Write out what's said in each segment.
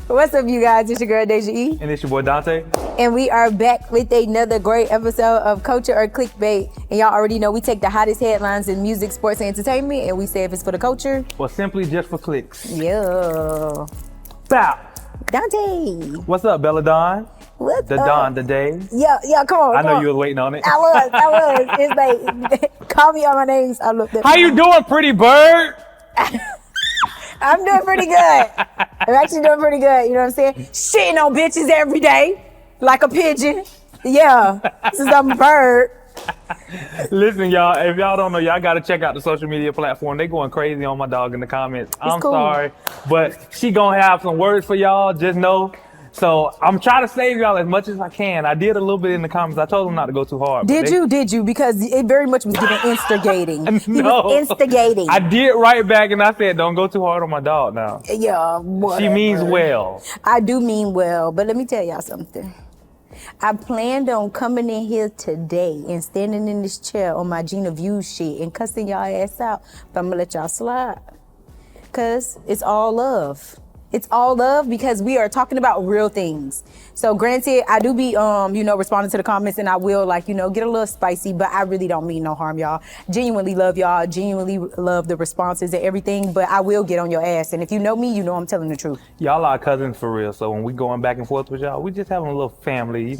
What's up, you guys? It's your girl, Doechii. And it's your boy, Dante. And we are back with another great episode of Culture or Clickbait. And y'all already know we take the hottest headlines in music, sports, and entertainment, and we say if it's for the culture. Or simply just for clicks. Yeah. Bow. Dante. What's up, Bella Dawn? What's the up? Dawn, the day. Yeah, come on. I know you was waiting on it. I was. It's like, call me on my names. I looked up. How you doing, pretty bird? I'm doing pretty good. I'm actually doing pretty good. You know what I'm saying? Shitting on bitches every day, like a pigeon. Yeah, since I'm a bird. Listen, y'all, if y'all don't know, y'all gotta check out the social media platform. They going crazy on my dog in the comments. I'm cool. Sorry, but she gonna have some words for y'all, just know. So I'm trying to save y'all as much as I can. I did a little bit in the comments. I told them not to go too hard. Did you? Because it very much was giving instigating. He was instigating. I did right back and I said, don't go too hard on my dog now. Yeah, whatever. She means well. I do mean well, but let me tell y'all something. I planned on coming in here today and standing in this chair on my Gina View shit and cussing y'all ass out, but I'm gonna let y'all slide. Cause it's all love. It's all love because we are talking about real things. So granted, I do be, responding to the comments and I will get a little spicy, but I really don't mean no harm, y'all. Genuinely love y'all, genuinely love the responses and everything, but I will get on your ass. And if you know me, you know I'm telling the truth. Y'all are cousins for real. So when we going back and forth with y'all, we just having a little family,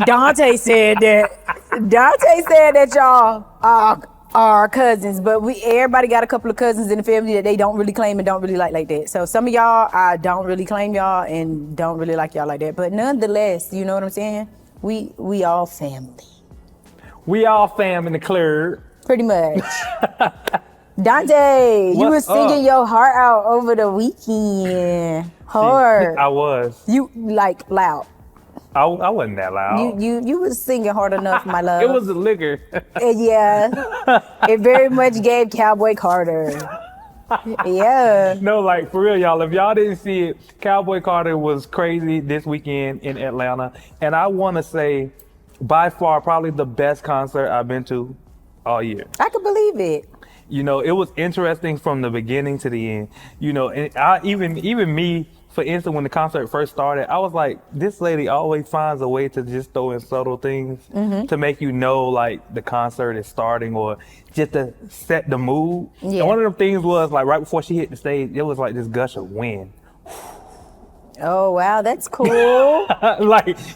Dante said that y'all are cousins, but everybody got a couple of cousins in the family that they don't really claim and don't really like that. So some of y'all, I don't really claim y'all and don't really like y'all like that. But nonetheless, you know what I'm saying? We all family. We all fam in the clear. Pretty much. Dante, you was singing your heart out over the weekend. Hard. I was. You loud. I wasn't that loud. You was singing hard enough, my love. It was the liquor. Yeah. It very much gave Cowboy Carter. Yeah. No, for real, y'all. If y'all didn't see it, Cowboy Carter was crazy this weekend in Atlanta. And I want to say, by far, probably the best concert I've been to all year. I can believe it. It was interesting from the beginning to the end. And even me, for instance, when the concert first started, I was like, this lady always finds a way to just throw in subtle things to make you know, the concert is starting or just to set the mood. Yeah. And one of them things was, right before she hit the stage, it was this gush of wind. Oh, wow, that's cool.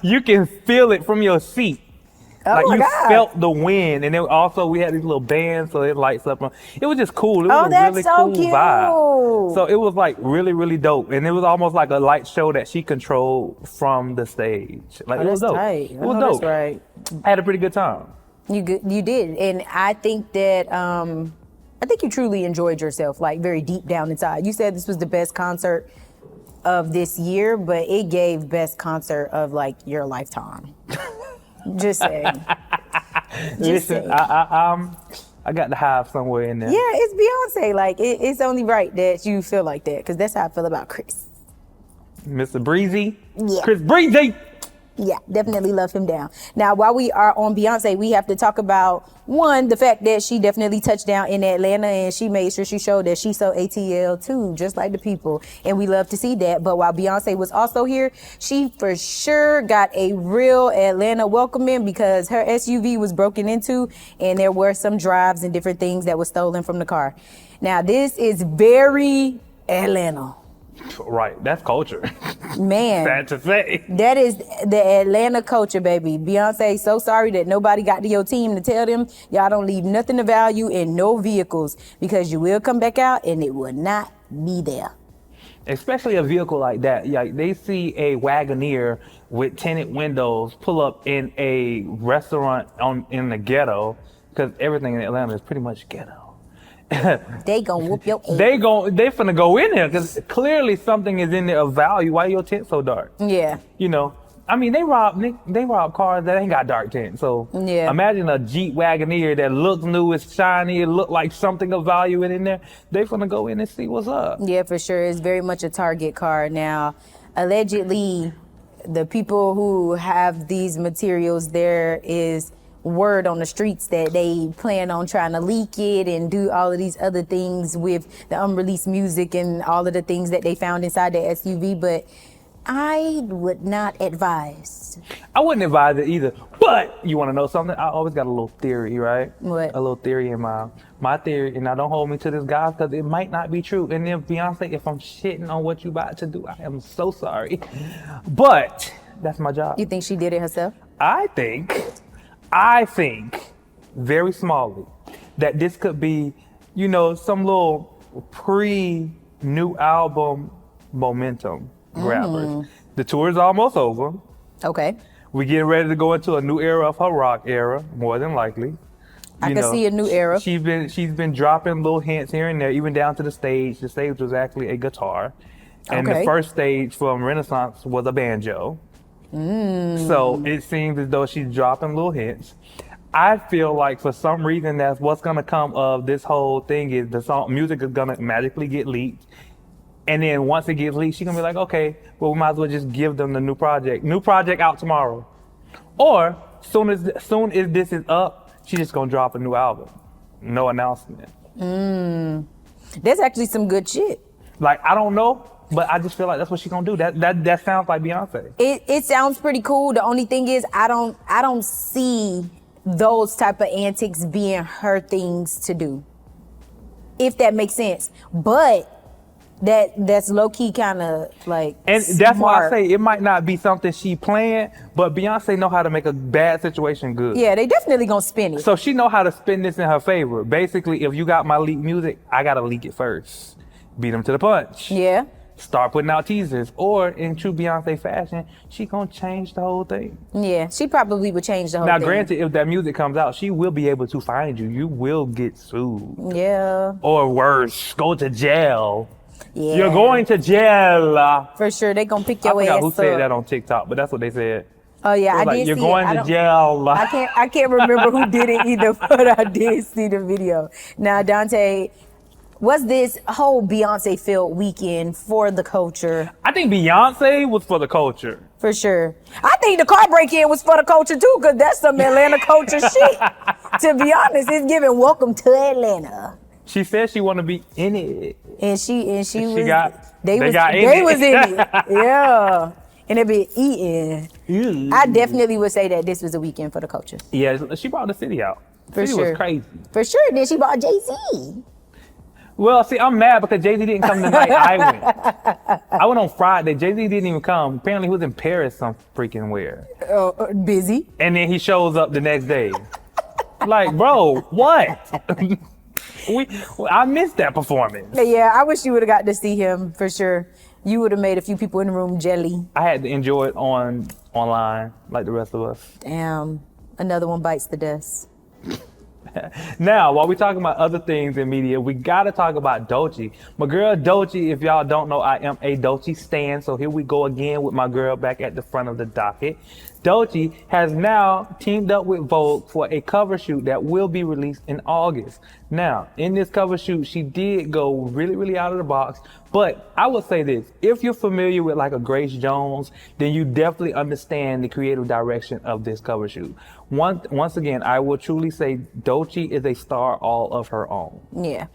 You can feel it from your seat. Oh, you felt the wind, and then also we had these little bands, so it lights up. It was just cool. It was a really cool vibe. So it was really, really dope, and it was almost like a light show that she controlled from the stage. It was dope. Tight. It was dope. That's right. I had a pretty good time. You did, and I think that you truly enjoyed yourself, very deep down inside. You said this was the best concert of this year, but it gave best concert of your lifetime. Just saying. Listen, I got the hive somewhere in there. Yeah, it's Beyonce. It's only right that you feel like that, because that's how I feel about Chris. Mr. Breezy. Yeah. Chris Breezy. Yeah, definitely love him down. Now, while we are on Beyonce, we have to talk about, one, the fact that she definitely touched down in Atlanta and she made sure she showed that she so ATL too, just like the people. And we love to see that. But while Beyonce was also here, she for sure got a real Atlanta welcoming because her SUV was broken into and there were some drives and different things that were stolen from the car. Now, this is very Atlanta. Right, that's culture. Man. Sad to say. That is the Atlanta culture, baby. Beyonce, so sorry that nobody got to your team to tell them y'all don't leave nothing of value in no vehicles because you will come back out and it will not be there. Especially a vehicle like that. They see a Wagoneer with tinted windows pull up in a restaurant in the ghetto, because everything in Atlanta is pretty much ghetto. They gonna whoop your ass. They finna go in there because clearly something is in there of value. Why your tent so dark? Yeah. They rob cars that ain't got dark tint. So yeah. Imagine a Jeep Wagoneer that looks new, it's shiny, it look like something of value in there. They finna go in and see what's up. Yeah, for sure. It's very much a Target car. Now, allegedly, the people who have these materials, there is word on the streets that they plan on trying to leak it and do all of these other things with the unreleased music and all of the things that they found inside the SUV, but I would not advise. I wouldn't advise it either. But you want to know something? I always got a little theory, right? What? A little theory in my theory, and now don't hold me to this, guys, because it might not be true. And then Beyonce, if I'm shitting on what you about to do, I am so sorry. But that's my job. You think she did it herself? I think very smallly that this could be, some little pre-new album momentum grabbers. The tour is almost over. Okay. We're getting ready to go into a new era of her rock era, more than likely. I can see a new era. She's been dropping little hints here and there, even down to the stage. The stage was actually a guitar. And the first stage from Renaissance was a banjo. So it seems as though she's dropping little hints. I feel like for some reason that's what's gonna come of this whole thing is the song music is gonna magically get leaked. And then once it gets leaked, she's gonna be like, okay, well, we might as well just give them the new project. New project out tomorrow. Or soon as this is up, she's just gonna drop a new album. No announcement. There's actually some good shit. Like, I don't know, but I just feel like that's what she's gonna do. That sounds like Beyonce. It sounds pretty cool. The only thing is I don't see those type of antics being her things to do. If that makes sense. But that's low-key kind of like and smart. That's why I say it might not be something she planned, but Beyonce know how to make a bad situation good. Yeah, they definitely gonna spin it. So she know how to spin this in her favor. Basically, if you got my leaked music, I gotta leak it first. Beat them to the punch. Yeah. Start putting out teasers. Or in true Beyonce fashion, she gonna change the whole thing. Yeah, she probably would change the whole thing. Now, granted, if that music comes out, she will be able to find you. You will get sued. Yeah. Or worse, go to jail. Yeah. You're going to jail. For sure, they gonna pick your I ass forgot who up. said that on TikTok, but that's what they said. Oh yeah, I like, did you're see going it. to jail. I can't remember who did it either, but I did see the video. Now, Dante, was this whole Beyonce-filled weekend for the culture? I think Beyonce was for the culture. For sure. I think the car break-in was for the culture too, because that's some Atlanta culture shit. To be honest, it's giving welcome to Atlanta. She said she want to be in it. And she was They in it. Yeah. And they be eating. I definitely would say that this was a weekend for the culture. Yeah, she brought the city out. For city sure. was crazy. For sure. Then she brought Jay-Z. Well, see, I'm mad because Jay-Z didn't come the night I went. I went on Friday. Jay-Z didn't even come. Apparently, he was in Paris some freaking where. Busy. And then he shows up the next day. Like, bro, what? I missed that performance. Yeah, I wish you would have got to see him for sure. You would have made a few people in the room jelly. I had to enjoy it online like the rest of us. Damn, another one bites the dust. Now, while we're talking about other things in media, we gotta talk about Doechii. My girl Doechii, if y'all don't know, I am a Doechii stan, so here we go again with my girl back at the front of the docket. Doechii has now teamed up with Vogue for a cover shoot that will be released in August. Now, in this cover shoot, she did go really, really out of the box. But I would say this, if you're familiar with like a Grace Jones, then you definitely understand the creative direction of this cover shoot. Once again, I will truly say Doechii is a star all of her own. Yeah.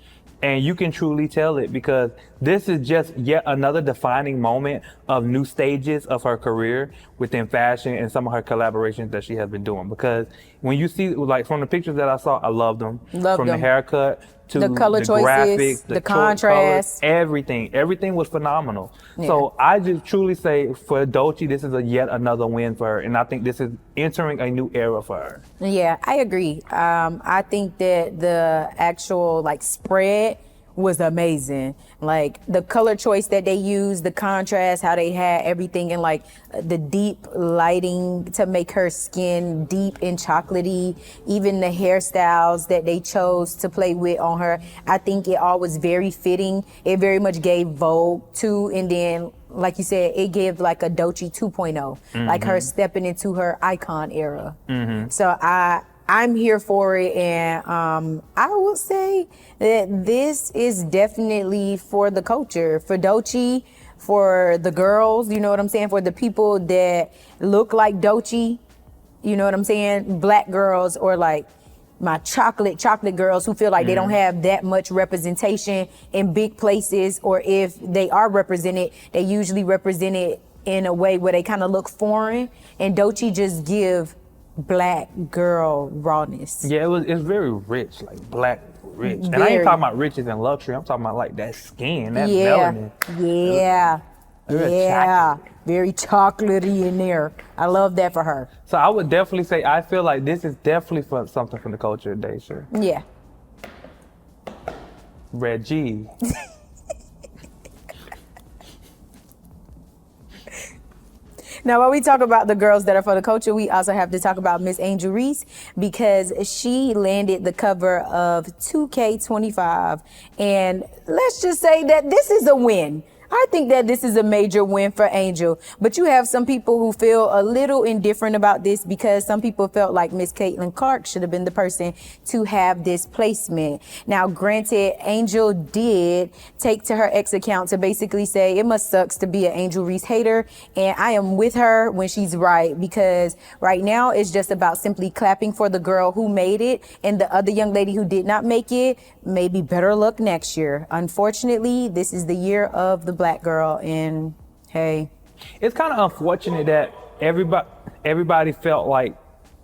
And you can truly tell it because this is just yet another defining moment of new stages of her career within fashion and some of her collaborations that she has been doing. Because when you see, like from the pictures that I saw, I loved them. From the haircut to the color choices, graphics, the contrast, everything was phenomenal. Yeah. So I just truly say for Doechii, this is yet another win for her. And I think this is entering a new era for her. Yeah, I agree. I think that the actual like spread was amazing. Like the color choice that they used, the contrast, how they had everything in like the deep lighting to make her skin deep and chocolatey, even the hairstyles that they chose to play with on her. I think it all was very fitting. It very much gave Vogue too, and then like you said, it gave like a Doechii 2.0, like her stepping into her icon era. So I'm here for it, and I would say that this is definitely for the culture, for Doechii, for the girls, you know what I'm saying, for the people that look like Doechii you know what I'm saying, black girls or like my chocolate girls who feel like they don't have that much representation in big places, or if they are represented, they usually represented in a way where they kind of look foreign, and Doechii just give black girl rawness. Yeah, it's very rich, like black rich. And I Very. ain't talking about riches and luxury. I'm talking about like that skin, that Yeah, melanin. yeah. Very chocolatey in there. I love that for her. So I would definitely say, I feel like this is definitely something from the culture of Daysha. Yeah. Reggie. Now, when we talk about the girls that are for the culture, we also have to talk about Miss Angel Reese, because she landed the cover of 2K25. And let's just say that this is a win. I think that this is a major win for Angel, but you have some people who feel a little indifferent about this, because some people felt like Miss Caitlin Clark should have been the person to have this placement. Now, granted, Angel did take to her ex account to basically say it must sucks to be an Angel Reese hater, and I am with her when she's right, because right now it's just about simply clapping for the girl who made it, and the other young lady who did not make it, maybe better luck next year. Unfortunately, this is the year of the black girl, and hey, It's kind of unfortunate that everybody felt like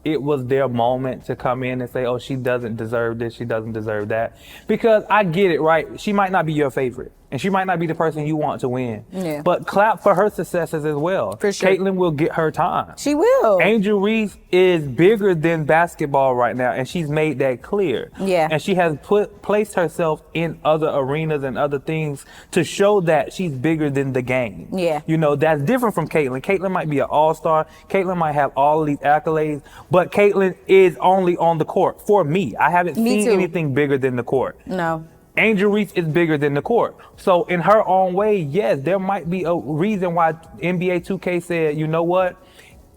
it was their moment to come in and say, oh, she doesn't deserve this, she doesn't deserve that. Because I get it, right? She might not be your favorite, and she might not be the person you want to win. Yeah. But clap for her successes as well. For sure. Caitlin will get her time. she will. Angel Reese is bigger than basketball right now, and she's made that clear. Yeah. And she has placed herself in other arenas and other things to show that she's bigger than the game. Yeah. You know, that's different from Caitlin. Caitlin might be an all-star. Caitlin might have all of these accolades, but Caitlin is only on the court. For me, I haven't Me seen too. anything bigger than the court. No. Angel Reese is bigger than the court. So in her own way, yes, there might be a reason why NBA 2K said, you know what?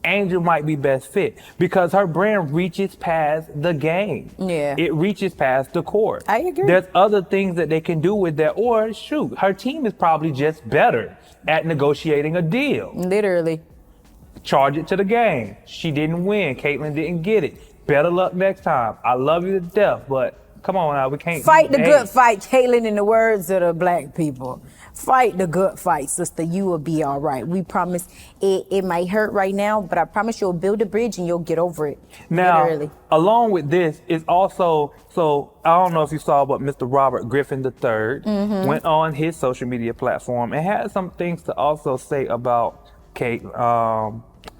Angel might be best fit, because her brand reaches past the game. Yeah. It reaches past the court. I agree. There's other things that they can do with that, or shoot, her team is probably just better at negotiating a deal. Literally. Charge it to the game. She didn't win. Caitlin didn't get it. Better luck next time. I love you to death, but come on now, we can't Fight the hey. good fight, Caitlin, in the words of the black people. Fight the good fight, sister. You will be all right. We promise. It might hurt right now, but I promise you'll build a bridge and you'll get over it. Now, Literally. along with this is also, so I don't know if you saw, but Mr. Robert Griffin III went on his social media platform and had some things to also say about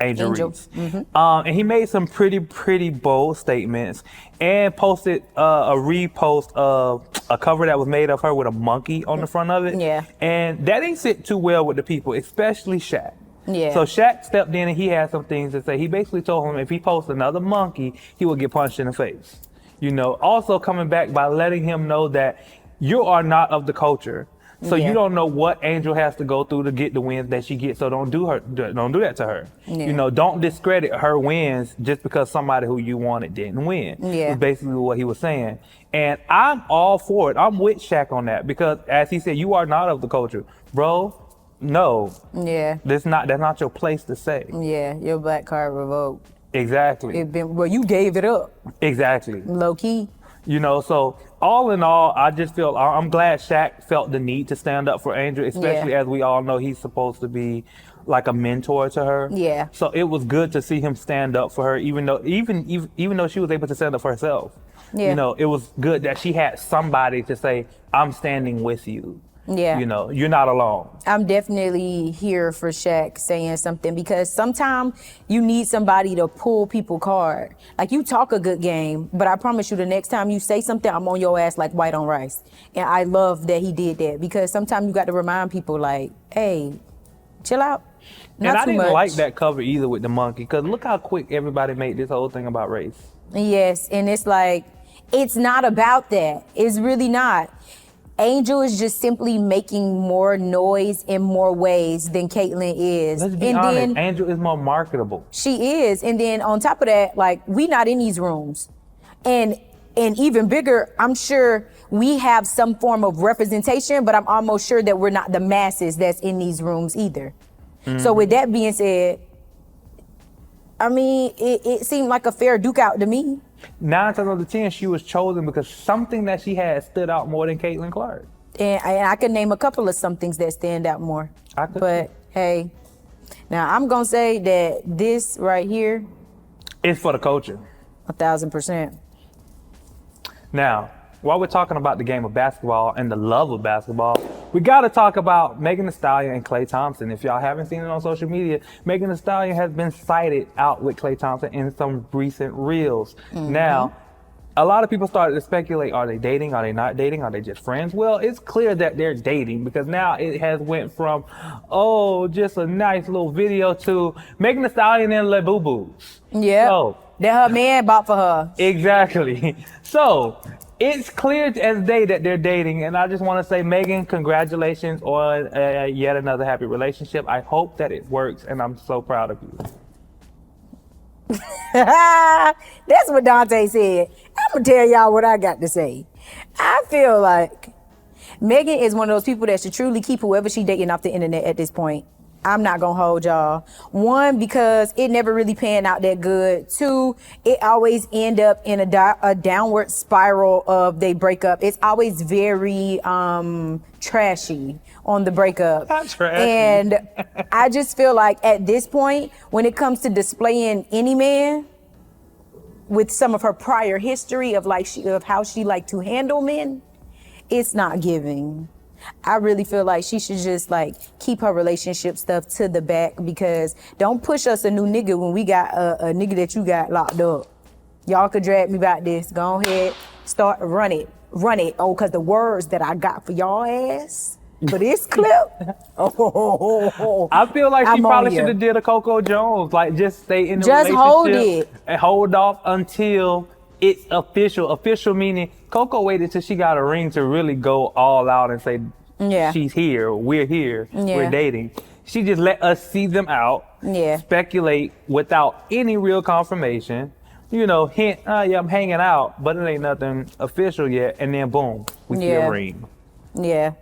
Angel Reese. And he made some pretty bold statements and posted a repost of a cover that was made of her with a monkey on the front of it. Yeah. And that didn't sit too well with the people, especially Shaq. Yeah. So Shaq stepped in and he had some things to say. He basically told him if he posts another monkey, he will get punched in the face. You know, also coming back by letting him know that you are not of the culture. So Yeah. you don't know what Angel has to go through to get the wins that she gets. So don't do that to her. Yeah. You know, don't discredit her wins just because somebody who you wanted didn't win. Yeah. Is basically what he was saying. And I'm all for it. I'm with Shaq on that, because as he said, you are not of the culture, bro. No, Yeah. that's not your place to say. Yeah. Your black card revoked. Exactly. Well, you gave it up. Exactly. Low key. You know, so all in all, I just feel, I'm glad Shaq felt the need to stand up for Angel, especially as we all know he's supposed to be like a mentor to her. Yeah. So it was good to see him stand up for her, even though she was able to stand up for herself. Yeah. You know, it was good that she had somebody to say, I'm standing with you. Yeah. You know, you're not alone. I'm definitely here for Shaq saying something, because sometimes you need somebody to pull people card. Like, you talk a good game, but I promise you the next time you say something, I'm on your ass like white on rice. And I love that he did that, because sometimes you got to remind people like, hey, chill out. Not And I too didn't much. like that cover either with the monkey, because look how quick everybody made this whole thing about race. Yes, and it's like, it's not about that. It's really not. Angel is just simply making more noise in more ways than Caitlin is. Let's be honest, Angel is more marketable. She is. And then on top of that, like, we not in these rooms. And even bigger, I'm sure we have some form of representation, but I'm almost sure that we're not the masses that's in these rooms either. So with that being said, I mean, it seemed like a fair duke out to me. 9 times out of 10, she was chosen because something that she had stood out more than Caitlin Clark. And I could name a couple of some things that stand out more. I could. But hey, now I'm gonna say that this right here, It's for the culture. 1,000%. Now, while we're talking about the game of basketball and the love of basketball, we got to talk about Megan Thee Stallion and Klay Thompson. If y'all haven't seen it on social media, Megan Thee Stallion has been sighted out with Klay Thompson in some recent reels. Now, a lot of people started to speculate, are they dating? Are they not dating? Are they just friends? Well, it's clear that they're dating because now it has went from, oh, just a nice little video to Megan Thee Stallion and Le Boo Boos. Yeah. So, That her man bought for her. exactly. So, it's clear as day that they're dating, and I just want to say, Megan, congratulations on yet another happy relationship. I hope that it works, and I'm so proud of you. That's what Dante said. I'm gonna tell y'all what I got to say. I feel like Megan is one of those people that should truly keep whoever she dating off the internet at this point. I'm not gonna hold y'all. 1, because it never really panned out that good. 2, it always end up in a downward spiral of they breakup. It's always very trashy on the breakup. Not trashy. And I just feel like at this point, when it comes to displaying any man with some of her prior history of how she liked to handle men, it's not giving. I really feel like she should just like keep her relationship stuff to the back, because don't push us a new nigga when we got a nigga that you got locked up. Y'all could drag me about this. Go ahead, start run it. Oh, cause the words that I got for y'all ass for this clip. I feel like she probably should have did a Coco Jones, like just stay in the relationship. Hold it and hold off until it's official. Official meaning Coco waited till she got a ring to really go all out and say, she's here, we're here, we're dating. She just let us see them out, speculate without any real confirmation, hint, I'm hanging out, but it ain't nothing official yet, and then boom, we see a ring. Yeah.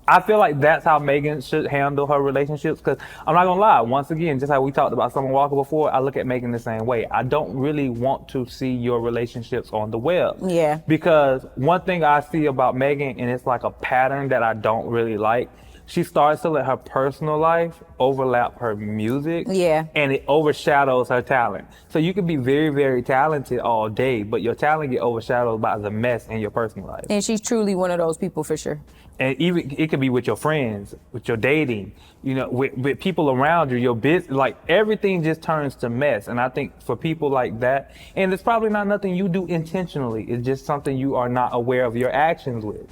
I feel like that's how Megan should handle her relationships, because I'm not gonna lie, once again, just how we talked about Summer Walker before, I look at Megan the same way. I don't really want to see your relationships on the web. Yeah. Because one thing I see about Megan, and it's like a pattern that I don't really like, she starts to let her personal life overlap her music. Yeah. And it overshadows her talent. So you can be very, very talented all day, but your talent get overshadowed by the mess in your personal life. And she's truly one of those people for sure. And even it could be with your friends, with your dating, with people around you, your business, like everything just turns to mess. And I think for people like that, and it's probably not nothing you do intentionally, it's just something you are not aware of your actions with,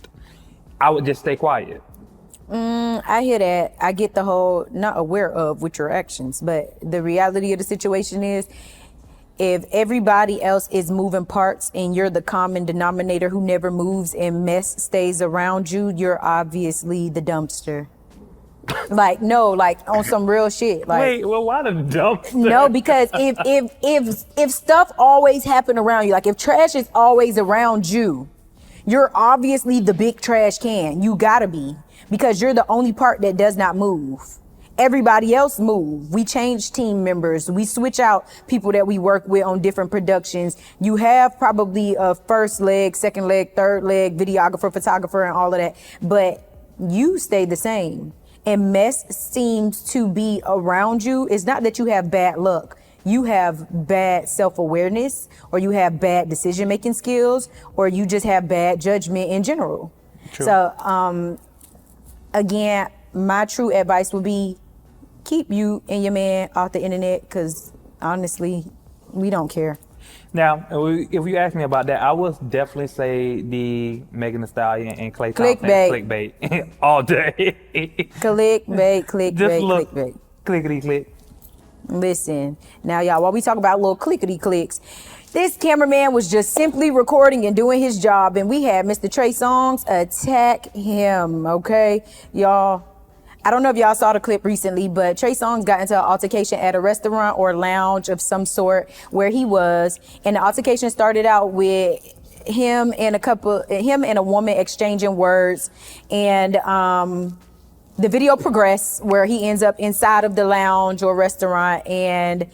I would just stay quiet. I hear that. I get the whole not aware of with your actions, but the reality of the situation is, if everybody else is moving parts and you're the common denominator who never moves and mess stays around you, you're obviously the dumpster. Like, no, like on some real shit. Like, wait, well, why the dumpster? No, because if stuff always happen around you, like if trash is always around you, you're obviously the big trash can. You gotta be, because you're the only part that does not move. Everybody else move. We change team members. We switch out people that we work with on different productions. You have probably a first leg, second leg, third leg, videographer, photographer, and all of that. But you stay the same. And mess seems to be around you. It's not that you have bad luck. You have bad self-awareness, or you have bad decision-making skills, or you just have bad judgment in general. True. So, again, my true advice would be, keep you and your man off the internet, because honestly, we don't care. Now, if you ask me about that, I would definitely say the Megan Thee Stallion and Klay Thompson clickbait all day. Clickbait, clickbait. Clickety click. Listen, now y'all, while we talk about little clickety clicks, this cameraman was just simply recording and doing his job, and we had Mr. Trey Songz attack him, okay? Y'all, I don't know if y'all saw the clip recently, but Trey Songz got into an altercation at a restaurant or lounge of some sort where he was, and the altercation started out with him and a woman exchanging words, and the video progressed where he ends up inside of the lounge or restaurant, and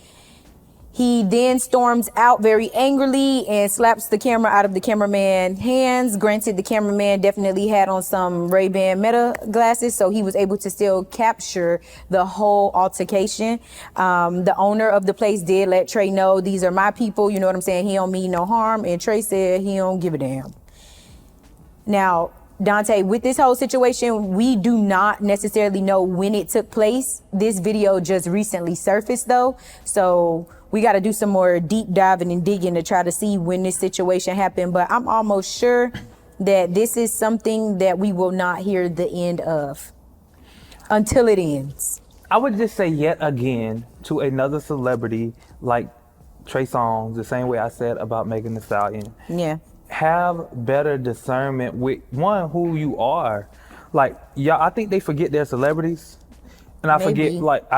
He then storms out very angrily and slaps the camera out of the cameraman's hands. Granted, the cameraman definitely had on some Ray-Ban Meta glasses, so he was able to still capture the whole altercation. The owner of the place did let Trey know, these are my people, you know what I'm saying? He don't mean no harm. And Trey said he don't give a damn. Now, Dante, with this whole situation, we do not necessarily know when it took place. This video just recently surfaced though, so we got to do some more deep diving and digging to try to see when this situation happened. But I'm almost sure that this is something that we will not hear the end of until it ends. I would just say yet again to another celebrity like Trey Songz, the same way I said about Megan Thee Stallion. Yeah. Have better discernment with one, who you are. Like, y'all, I think they forget they're celebrities. And I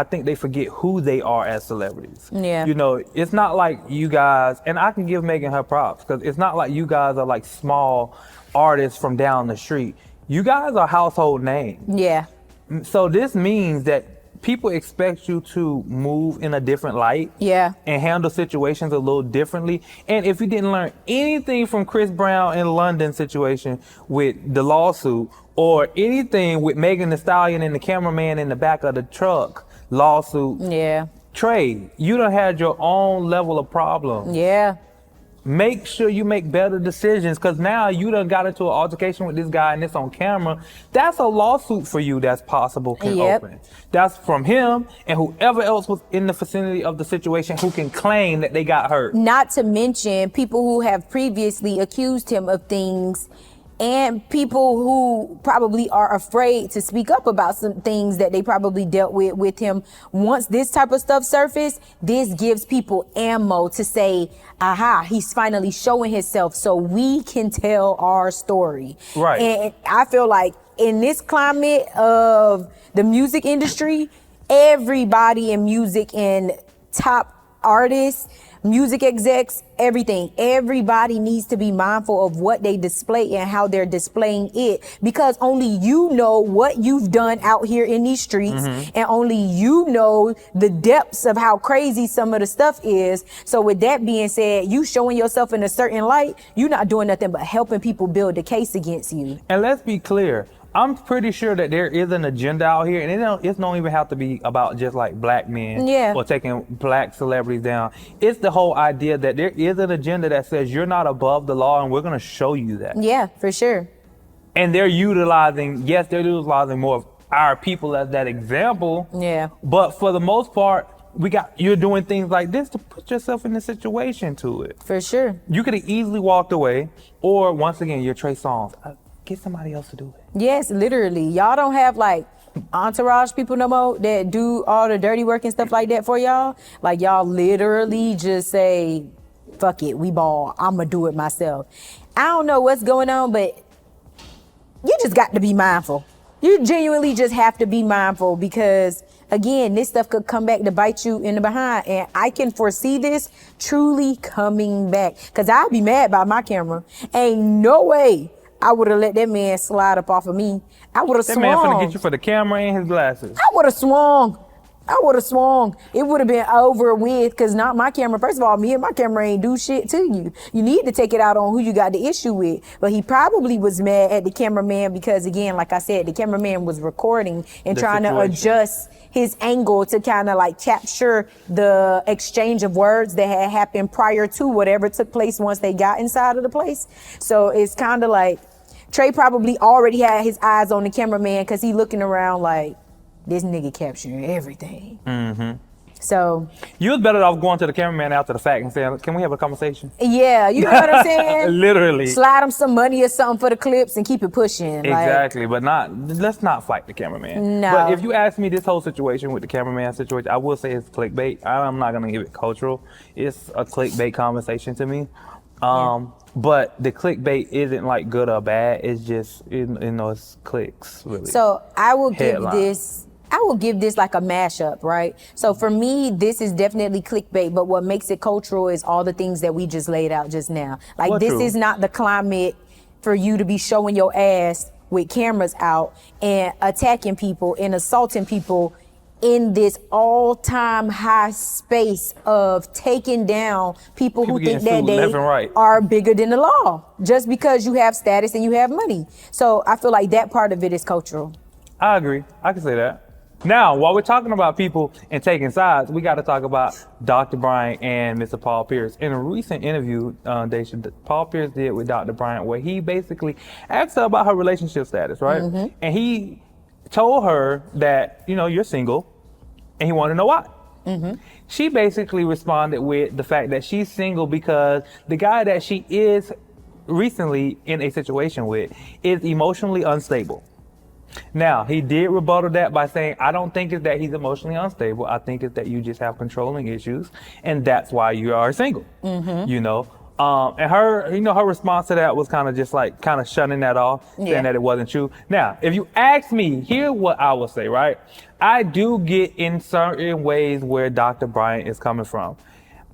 think they forget who they are as celebrities. Yeah. You know, it's not like you guys, and I can give Megan her props, because it's not like you guys are like small artists from down the street. You guys are household names. Yeah. So this means that people expect you to move in a different light. Yeah. And handle situations a little differently. And if you didn't learn anything from Chris Brown in London situation with the lawsuit, or anything with Megan Thee Stallion and the cameraman in the back of the truck lawsuit. Yeah. Trey, you done had your own level of problem. Yeah. Make sure you make better decisions, because now you done got into an altercation with this guy and it's on camera. That's a lawsuit for you that's possible can open. That's from him and whoever else was in the vicinity of the situation who can claim that they got hurt. Not to mention people who have previously accused him of things, and people who probably are afraid to speak up about some things that they probably dealt with him. Once this type of stuff surfaced, this gives people ammo to say, aha, he's finally showing himself so we can tell our story. Right. And I feel like in this climate of the music industry, everybody in music and top artists, music execs, everything. Everybody needs to be mindful of what they display and how they're displaying it, because only you know what you've done out here in these streets, and only you know the depths of how crazy some of the stuff is. So with that being said, you showing yourself in a certain light, you're not doing nothing but helping people build a case against you. And let's be clear, I'm pretty sure that there is an agenda out here, and it don't even have to be about just like black men or taking black celebrities down. It's the whole idea that there is an agenda that says you're not above the law, and we're going to show you that. Yeah, for sure. And they're utilizing more of our people as that example. Yeah. But for the most part, you're doing things like this to put yourself in a situation to it. For sure. You could have easily walked away, or once again, you're Trey Songz. Get somebody else to do it. Yes, literally. Y'all don't have like entourage people no more that do all the dirty work and stuff like that for y'all. Like y'all literally just say, fuck it, we ball, I'ma do it myself. I don't know what's going on, but you just got to be mindful. You genuinely just have to be mindful, because again, this stuff could come back to bite you in the behind, and I can foresee this truly coming back, because I'd be mad by my camera. Ain't no way I would have let that man slide up off of me. I would have swung. That man finna get you for the camera and his glasses. I would have swung. It would have been over with, because not my camera. First of all, me and my camera ain't do shit to you. You need to take it out on who you got the issue with. But he probably was mad at the cameraman because, again, like I said, the cameraman was recording and trying to adjust his angle to kind of like capture the exchange of words that had happened prior to whatever took place once they got inside of the place. So it's kind of like Trey probably already had his eyes on the cameraman, because he looking around like, this nigga capturing everything. So you was better off going to the cameraman after the fact and saying, "Can we have a conversation?" Yeah, you know what I'm saying? Literally. Slide him some money or something for the clips and keep it pushing. Exactly, but let's not fight the cameraman. No. But if you ask me, this whole situation with the cameraman situation, I will say it's clickbait. I'm not gonna give it cultural. It's a clickbait conversation to me. But the clickbait isn't like good or bad. It's just, it's clicks, really. So I will give this like a mashup, right? So for me, this is definitely clickbait, but what makes it cultural is all the things that we just laid out just now. Like, this is not the climate for you to be showing your ass with cameras out and attacking people and assaulting people in this all-time high space of taking down people who think that they are bigger than the law just because you have status and you have money. So I feel like that part of it is cultural. I agree. I can say that. Now, while we're talking about people and taking sides, we got to talk about Dr. Bryant and Mr. Paul Pierce. In a recent interview, Daysha, Paul Pierce did with Dr. Bryant, where he basically asked her about her relationship status, right? Mm-hmm. And he told her that, you know, you're single, and he wanted to know why. Mm-hmm. She basically responded with the fact that she's single because the guy that she is recently in a situation with is emotionally unstable. Now, he did rebuttal that by saying, I don't think it's that he's emotionally unstable. I think it's that you just have controlling issues, and that's why you are single, you know? And her, you know, her response to that was kind of just like kind of shutting that off, saying that it wasn't true. Now, if you ask me, here's what I would say, right? I do get in certain ways where Dr. Bryant is coming from.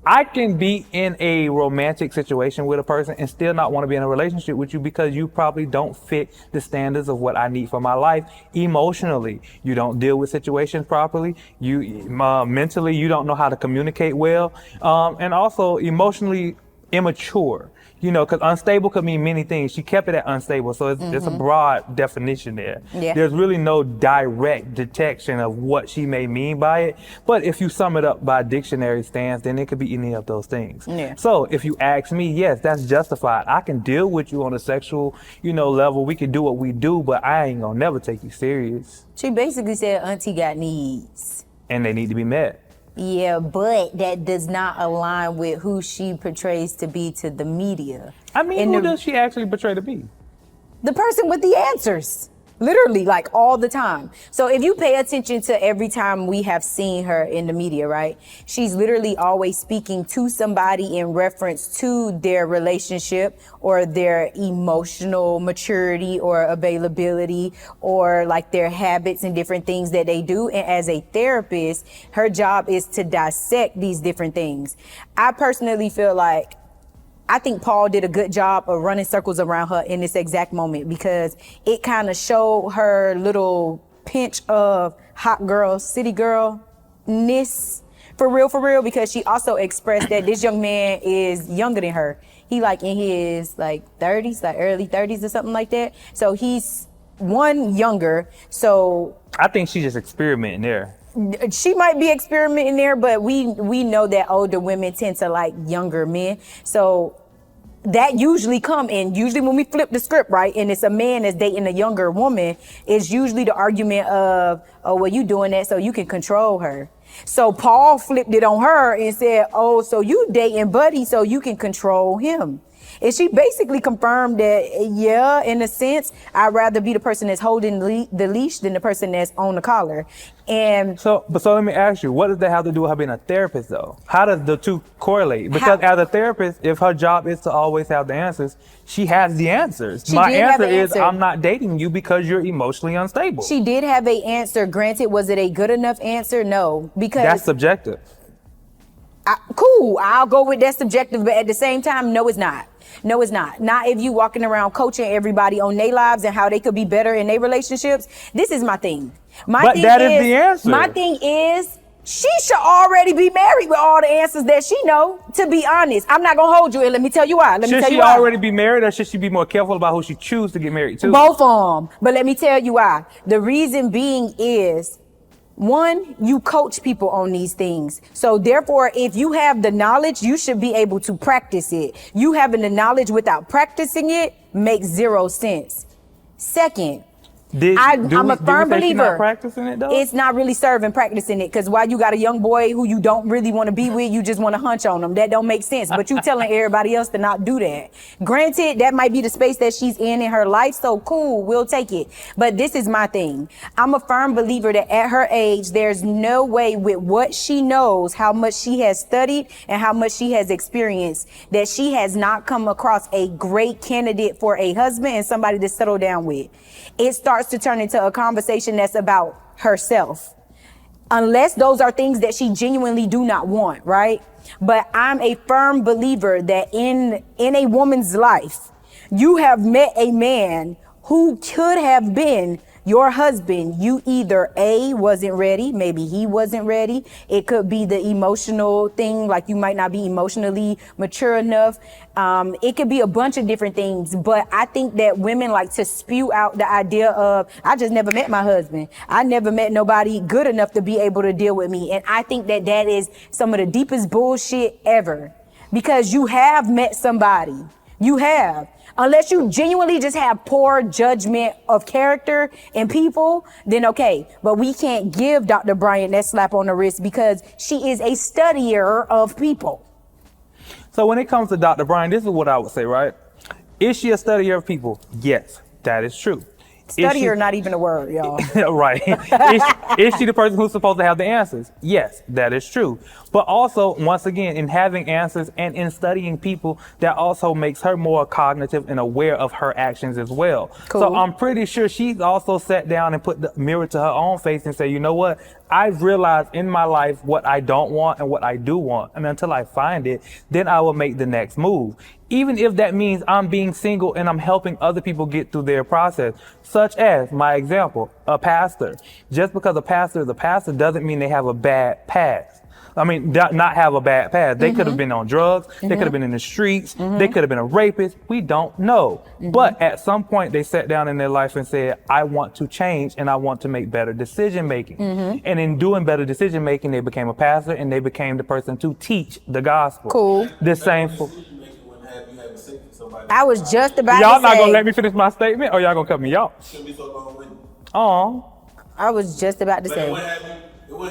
I can be in a romantic situation with a person and still not want to be in a relationship with you because you probably don't fit the standards of what I need for my life emotionally. You don't deal with situations properly. You mentally, you don't know how to communicate well. And also emotionally immature, you know, because unstable could mean many things. She kept it at unstable, so it's a broad definition there. There's really no direct detection of what she may mean by it, but if you sum it up by dictionary stance, then it could be any of those things. So if you ask me, yes, that's justified. I can deal with you on a sexual, you know, level. We can do what we do, but I ain't gonna never take you serious. She basically said auntie got needs. And they need to be met. Yeah, but that does not align with who she portrays to be to the media. I mean, who does she actually portray to be? The person with the answers. Literally, like all the time. So if you pay attention to every time we have seen her in the media, right? She's literally always speaking to somebody in reference to their relationship or their emotional maturity or availability or like their habits and different things that they do. And as a therapist, her job is to dissect these different things. I personally feel like I think Paul did a good job of running circles around her in this exact moment because it kind of showed her little pinch of hot girl, city girl-ness for real, because she also expressed that this young man is younger than her. He like in his like 30s, like early 30s or something like that. So he's one younger. So I think she's just experimenting there. She might be experimenting there, but we know that older women tend to like younger men. So that usually come in, usually when we flip the script, right, and it's a man that's dating a younger woman, it's usually the argument of, oh, well, you doing that so you can control her. So Paul flipped it on her and said, oh, so you dating Buddy so you can control him. And she basically confirmed that, yeah, in a sense, I'd rather be the person that's holding the leash than the person that's on the collar. And so let me ask you, what does that have to do with her being a therapist, though? How does the two correlate? Because as a therapist, if her job is to always have the answers, she has the answers. My answer is, I'm not dating you because you're emotionally unstable. She did have an answer. Granted, was it a good enough answer? No, because that's subjective. Cool, I'll go with that subjective, but at the same time, no, it's not. No, it's not. Not if you walking around coaching everybody on their lives and how they could be better in their relationships. This is my thing. But that is the answer. My thing is, she should already be married with all the answers that she know, to be honest. I'm not going to hold you, and let me tell you why. Should she already be married, or should she be more careful about who she chooses to get married to? Both of them. But let me tell you why. The reason being is, one, you coach people on these things. So therefore, if you have the knowledge, you should be able to practice it. You having the knowledge without practicing it makes zero sense. Second, I'm a firm believer. Practicing it, though? It's not really serving practicing it, because while you got a young boy who you don't really want to be with, you just want to hunch on him. That don't make sense. But you telling everybody else to not do that. Granted, that might be the space that she's in her life. So cool, we'll take it. But this is my thing. I'm a firm believer that at her age, there's no way with what she knows, how much she has studied and how much she has experienced, that she has not come across a great candidate for a husband and somebody to settle down with. It starts to turn into a conversation that's about herself. Unless those are things that she genuinely do not want, right? But I'm a firm believer that in a woman's life, you have met a man who could have been your husband, you either A, wasn't ready, maybe he wasn't ready. It could be the emotional thing, like you might not be emotionally mature enough. It could be a bunch of different things, but I think that women like to spew out the idea of, I just never met my husband. I never met nobody good enough to be able to deal with me. And I think that that is some of the deepest bullshit ever, because you have met somebody. You have. Unless you genuinely just have poor judgment of character and people, then okay. But we can't give Dr. Bryant that slap on the wrist because she is a studier of people. So when it comes to Dr. Bryant, this is what I would say, right? Is she a studier of people? Yes, that is true. Studier, not even a word, y'all. Right. Is she the person who's supposed to have the answers? Yes, that is true. But also, once again, in having answers and in studying people, that also makes her more cognitive and aware of her actions as well. Cool. So I'm pretty sure she's also sat down and put the mirror to her own face and say, you know what? I've realized in my life what I don't want and what I do want. And until I find it, then I will make the next move. Even if that means I'm being single and I'm helping other people get through their process, such as my example, a pastor. Just because a pastor is a pastor doesn't mean they have a bad past. I mean, not have a bad past. They could have been on drugs. They could have been in the streets. They could have been a rapist. We don't know. But at some point, they sat down in their life and said, I want to change and I want to make better decision making. And in doing better decision making, they became a pastor and they became the person to teach the gospel. Cool. The same for... I was just about to say. Y'all not gonna let me finish my statement, or y'all gonna cut me off? Shouldn't be so long-winded. I was just about to But say. it wouldn't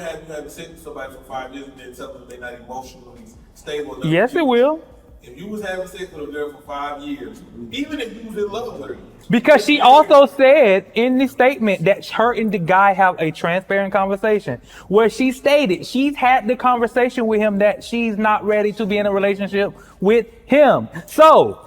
have you having sex with somebody for 5 years and then tell them they're not emotionally stable enough. Yes, it will. If you was having sex with a girl for 5 years, even if you was in love with her. Because she also said in the statement that her and the guy have a transparent conversation where she stated she's had the conversation with him that she's not ready to be in a relationship with him. So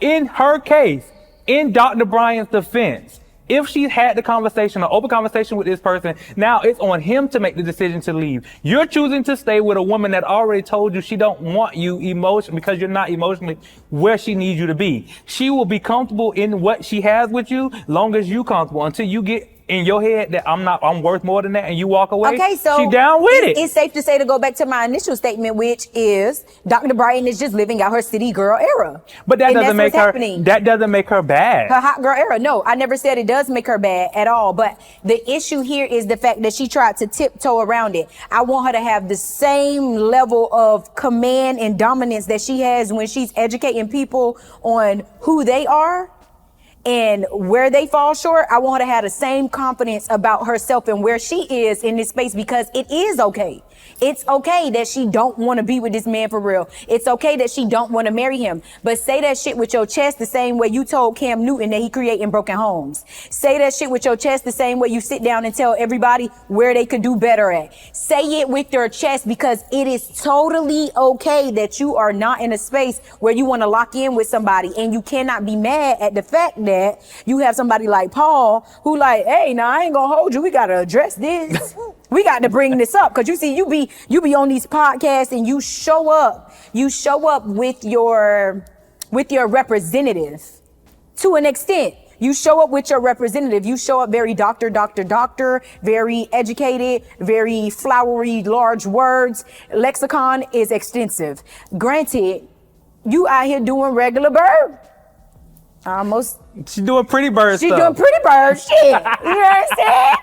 in her case, in Dr. Bryant's defense, if she's had the conversation, an open conversation with this person, now it's on him to make the decision to leave. You're choosing to stay with a woman that already told you she don't want you emotionally because you're not emotionally where she needs you to be. She will be comfortable in what she has with you long as you comfortable until you get in your head that I'm worth more than that and you walk away. Okay, so she down with it. It's safe to say, to go back to my initial statement, which is Dr. Bryant is just living out her city girl era. But that And doesn't make that's what's happening. that doesn't make her bad. Her hot girl era. No, I never said it does make her bad at all. But the issue here is the fact that she tried to tiptoe around it. I want her to have the same level of command and dominance that she has when she's educating people on who they are and where they fall short. I want her to have the same confidence about herself and where she is in this space, because it is okay. It's okay that she don't want to be with this man for real. It's okay that she don't want to marry him. But say that shit with your chest the same way you told Cam Newton that he creating broken homes. Say that shit with your chest the same way you sit down and tell everybody where they could do better at. Say it with your chest, because it is totally okay that you are not in a space where you want to lock in with somebody, and you cannot be mad at the fact that you have somebody like Paul who like, hey, now I ain't gonna hold you. We got to address this. We got to bring this up, because you see, you be on these podcasts and you show up with your representative to an extent. You show up with your representative. You show up very doctor, very educated, very flowery, large words. Lexicon is extensive. Granted, you out here doing regular bird. Almost. She's doing pretty bird She's stuff. doing pretty bird shit. You know what I'm saying?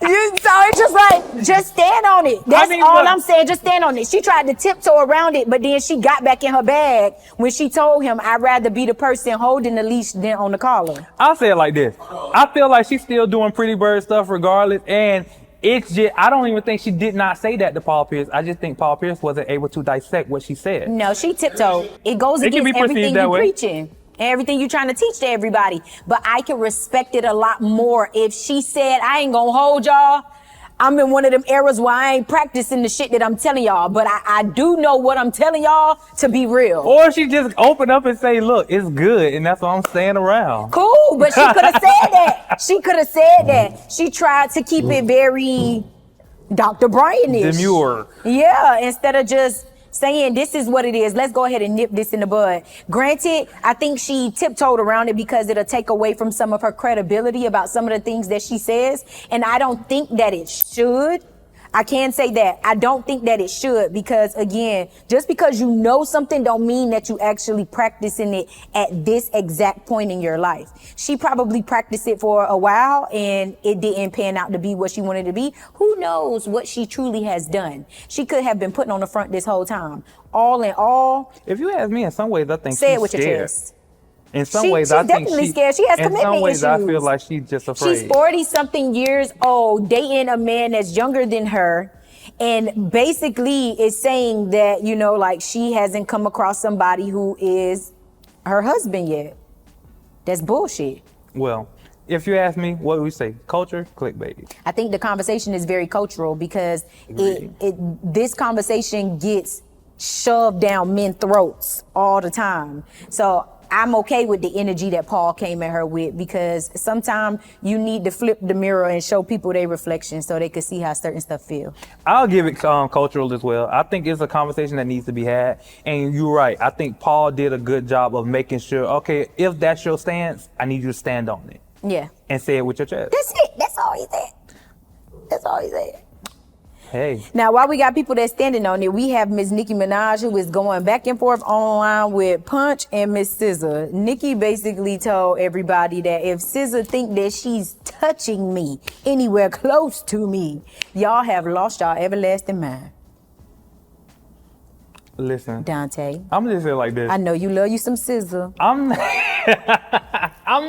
So it's just like, just stand on it. That's all I'm saying. Just stand on it. She tried to tiptoe around it, but then she got back in her bag when she told him, I'd rather be the person holding the leash than on the collar. I'll say it like this. I feel like she's still doing pretty bird stuff regardless. And it's just, I don't even think she did not say that to Paul Pierce. I just think Paul Pierce wasn't able to dissect what she said. No, she tiptoed. It goes It can against be perceived everything that you're way. preaching. And everything you're trying to teach to everybody. But I can respect it a lot more if she said, I ain't gonna hold y'all. I'm in one of them eras where I ain't practicing the shit that I'm telling y'all, but I do know what I'm telling y'all to be real. Or she just open up and say, look, it's good, and that's why I'm staying around. Cool, but she could have said that. She could have said that. She tried to keep it very Dr. Bryant-ish. Demure. Yeah, instead of just saying this is what it is. Let's go ahead and nip this in the bud. Granted, I think she tiptoed around it because it'll take away from some of her credibility about some of the things that she says. And I don't think that it should. I can say that. I don't think that it should because, again, just because you know something don't mean that you actually practicing it at this exact point in your life. She probably practiced it for a while and it didn't pan out to be what she wanted to be. Who knows what she truly has done? She could have been putting on the front this whole time. All in all. If you ask me, in some ways, I think say she's it with scared. your chest. In some ways, I think definitely scared. She has commitment in some ways, issues. I feel like she's just afraid. She's 40-something years old, dating a man that's younger than her, and basically is saying that, you know, like she hasn't come across somebody who is her husband yet. That's bullshit. Well, if you ask me, what do we say? Culture, clickbait. I think the conversation is very cultural because this conversation gets shoved down men's throats all the time. So I'm okay with the energy that Paul came at her with because sometimes you need to flip the mirror and show people their reflection so they can see how certain stuff feel. I'll give it cultural as well. I think it's a conversation that needs to be had. And you're right. I think Paul did a good job of making sure, okay, if that's your stance, I need you to stand on it. Yeah. And say it with your chest. That's it. That's all he said. That's all he said. Hey. Now, while we got people that's standing on it, we have Miss Nicki Minaj who is going back and forth online with Punch and Miss SZA. Nicki basically told everybody that if SZA think that she's touching me anywhere close to me, y'all have lost y'all everlasting mind. Listen. Dante. I'm gonna just say it like this. I know you love you some SZA. I'm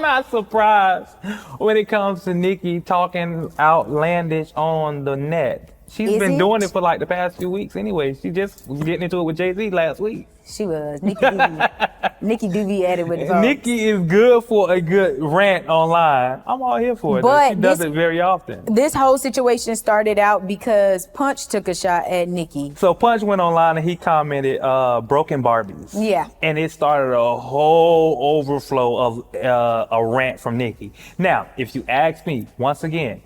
not surprised when it comes to Nicki talking outlandish on the net. She's been doing it for like the past few weeks anyway. She just was getting into it with Jay-Z last week. She was. Nicki do be at it with the Vogue. Nicki is good for a good rant online. I'm all here for it. But she does it very often. This whole situation started out because Punch took a shot at Nicki. So Punch went online and he commented, broken Barbies. Yeah. And it started a whole overflow of a rant from Nicki. Now, if you ask me, once again,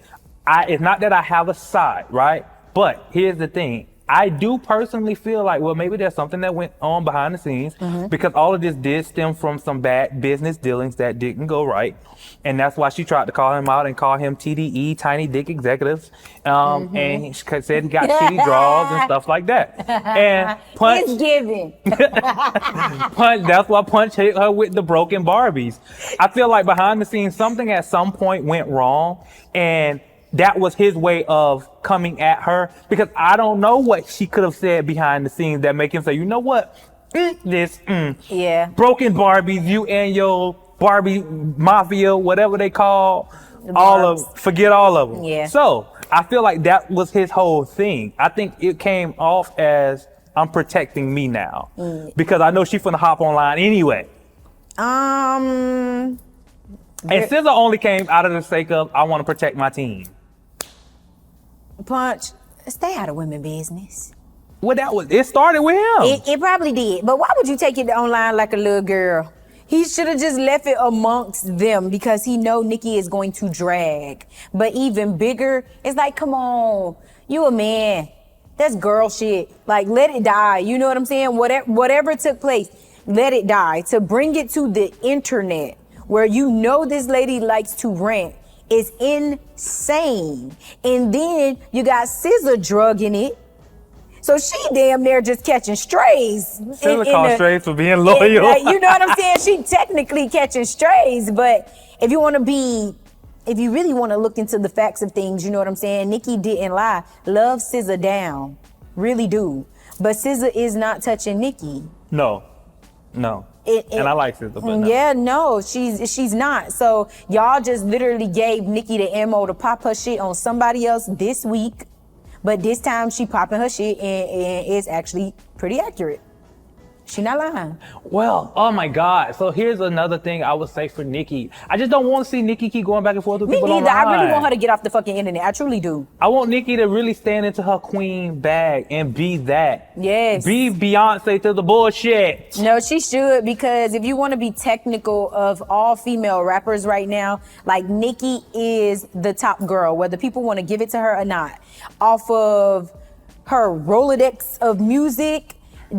it's not that I have a side, right? But here's the thing. I do personally feel like, well, maybe there's something that went on behind the scenes because all of this did stem from some bad business dealings that didn't go right. And that's why she tried to call him out and call him TDE, tiny dick executives. And she said he got shitty draws and stuff like that. And Punch. It's given. Punch, that's why Punch hit her with the broken Barbies. I feel like behind the scenes, something at some point went wrong. And that was his way of coming at her because I don't know what she could have said behind the scenes that make him say, you know what? Yeah. Broken Barbies, you and your Barbie mafia, whatever they call, forget all of them. Yeah. So I feel like that was his whole thing. I think it came off as I'm protecting me now because I know she's finna hop online anyway. And SZA only came out of the sake of I want to protect my team. Punch, stay out of women business. Well, it started with him. It probably did. But why would you take it online like a little girl? He should have just left it amongst them because he know Nicki is going to drag. But even bigger, it's like, come on, you a man. That's girl shit. Like, let it die. You know what I'm saying? Whatever took place, let it die. To bring it to the internet where you know this lady likes to rant is insane. And then you got SZA drugging it. So she damn near just catching strays. SZA called strays for being loyal. You know what I'm saying? She technically catching strays, but if you really want to look into the facts of things, you know what I'm saying? Nicki didn't lie. Love SZA down. Really do. But SZA is not touching Nicki. No. And I like SZA, but no. Yeah, no, she's not. So y'all just literally gave Nicki the ammo to pop her shit on somebody else this week. But this time she popping her shit and it's actually pretty accurate. She not lying. Well, oh my God. So here's another thing I would say for Nicki. I just don't want to see Nicki keep going back and forth with people online. Me neither. I really want her to get off the fucking internet. I truly do. I want Nicki to really stand into her queen bag and be that. Yes. Be Beyonce to the bullshit. No, she should, because if you want to be technical of all female rappers right now, like Nicki is the top girl, whether people want to give it to her or not. Off of her Rolodex of music,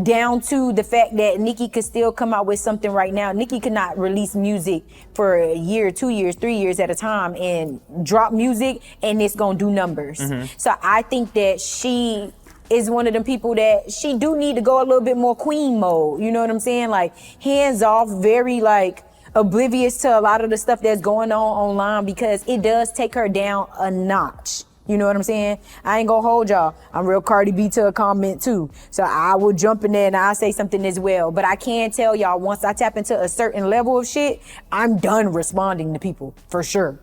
down to the fact that Nicki could still come out with something right now. Nicki could not release music for a year, 2 years, 3 years at a time and drop music and it's gonna do numbers. So I think that she is one of them people that she do need to go a little bit more queen mode. You know what I'm saying? Like hands off, very like oblivious to a lot of the stuff that's going on online because it does take her down a notch. You know what I'm saying? I ain't gonna hold y'all. I'm real Cardi B to a comment too. So I will jump in there and I'll say something as well. But I can tell y'all, once I tap into a certain level of shit, I'm done responding to people, for sure.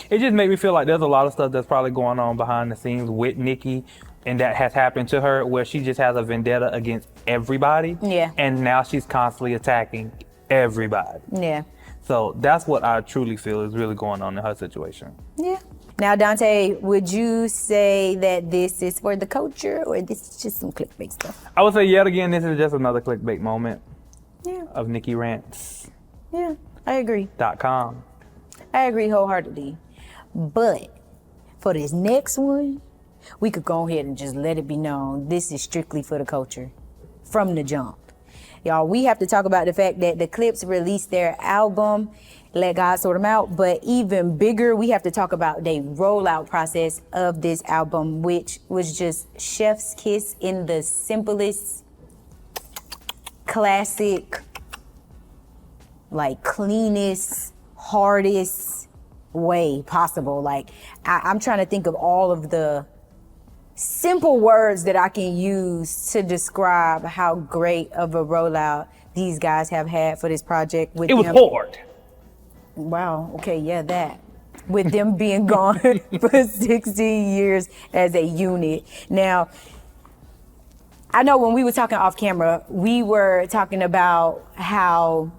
It just made me feel like there's a lot of stuff that's probably going on behind the scenes with Nicki, and that has happened to her where she just has a vendetta against everybody. Yeah. And now she's constantly attacking everybody. Yeah. So that's what I truly feel is really going on in her situation. Yeah. Now, Dante, would you say that this is for the culture or this is just some clickbait stuff? I would say yet again, this is just another clickbait moment Yeah. of Nicki Rants.com. Yeah, I agree. I agree wholeheartedly. But for this next one, we could go ahead and just let it be known this is strictly for the culture from the jump. Y'all, we have to talk about the fact that the CLIPSE released their album, Let God Sort Them Out, but even bigger, we have to talk about the rollout process of this album, which was just chef's kiss in the simplest, classic, like cleanest, hardest way possible. Like, I'm trying to think of all of the simple words that I can use to describe how great of a rollout these guys have had for this project. With It was hard. Wow, okay, yeah, that. With them being gone for 16 years as a unit. Now, I know when we were talking off camera, we were talking about how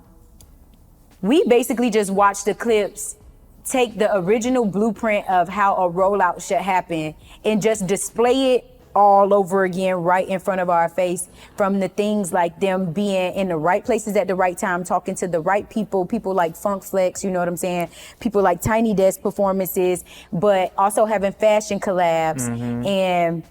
we basically just watched the CLIPSE take the original blueprint of how a rollout should happen and just display it all over again right in front of our face, from the things like them being in the right places at the right time, talking to the right people like Funk Flex, you know what I'm saying? People like Tiny Desk performances, but also having fashion collabs and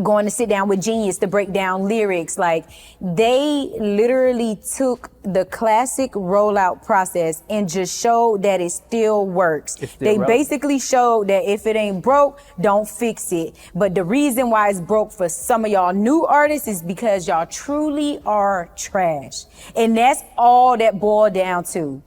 going to sit down with Genius to break down lyrics. Like, they literally took the classic rollout process and just showed that it still works. They basically showed that if it ain't broke, don't fix it. But the reason why it's broke for some of y'all new artists is because y'all truly are trash. And that's all that boiled down to.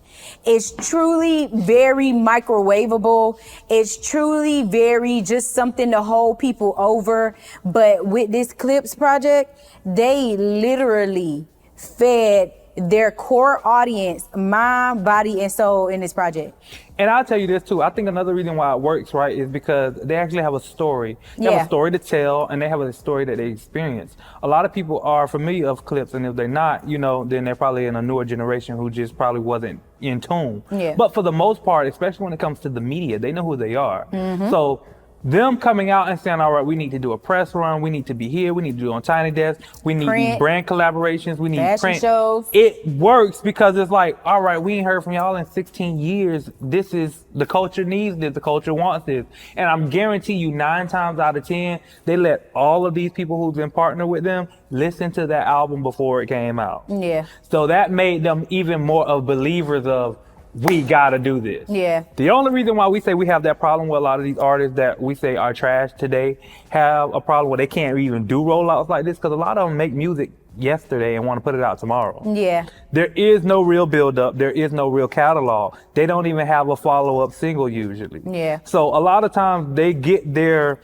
It's truly very microwavable. It's truly very just something to hold people over. But with this CLIPSE project, they literally fed their core audience mind, body, and soul in this project. And I'll tell you this too. I think another reason why it works, right, is because they actually have a story. They have a story to tell, and they have a story that they experience. A lot of people are familiar of CLIPSE, and if they're not, you know, then they're probably in a newer generation who just probably wasn't in tune. Yeah. But for the most part, especially when it comes to the media, they know who they are. So them coming out and saying, all right, we need to do a press run, we need to be here, we need to do it on Tiny Desk, we need these brand collaborations, we need fashion print shows. It works because it's like, all right, we ain't heard from y'all in 16 years. This is, the culture needs this, the culture wants this. And I'm guarantee you 9 times out of 10, they let all of these people who's been partnered with them listen to that album before it came out. Yeah. So that made them even more of believers of, we gotta do this. Yeah. The only reason why we say we have that problem with a lot of these artists that we say are trash today have a problem where they can't even do rollouts like this, because a lot of them make music yesterday and want to put it out tomorrow. Yeah. There is no real build up. There is no real catalog. They don't even have a follow up single usually. Yeah. So a lot of times they get their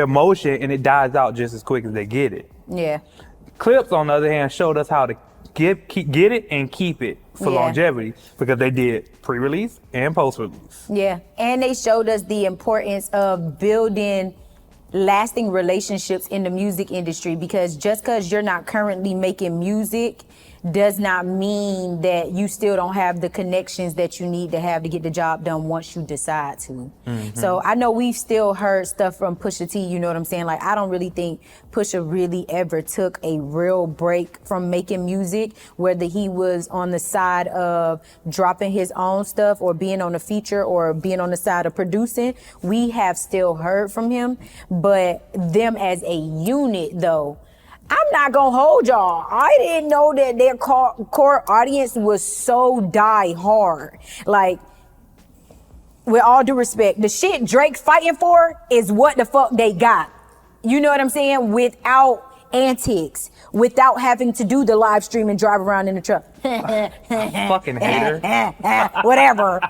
motion and it dies out just as quick as they get it. Yeah. CLIPSE, on the other hand, showed us how to get it and keep it for longevity, because they did pre-release and post-release. Yeah, and they showed us the importance of building lasting relationships in the music industry, because just because you're not currently making music does not mean that you still don't have the connections that you need to have to get the job done once you decide to. So I know we've still heard stuff from Pusha T, you know what I'm saying? Like, I don't really think Pusha really ever took a real break from making music, whether he was on the side of dropping his own stuff or being on a feature or being on the side of producing. We have still heard from him, but them as a unit though, I'm not gonna hold y'all. I didn't know that their core audience was so die hard. Like, with all due respect, the shit Drake fighting for is what the fuck they got. You know what I'm saying? Without antics, without having to do the live stream and drive around in the truck. Fucking hater. Whatever.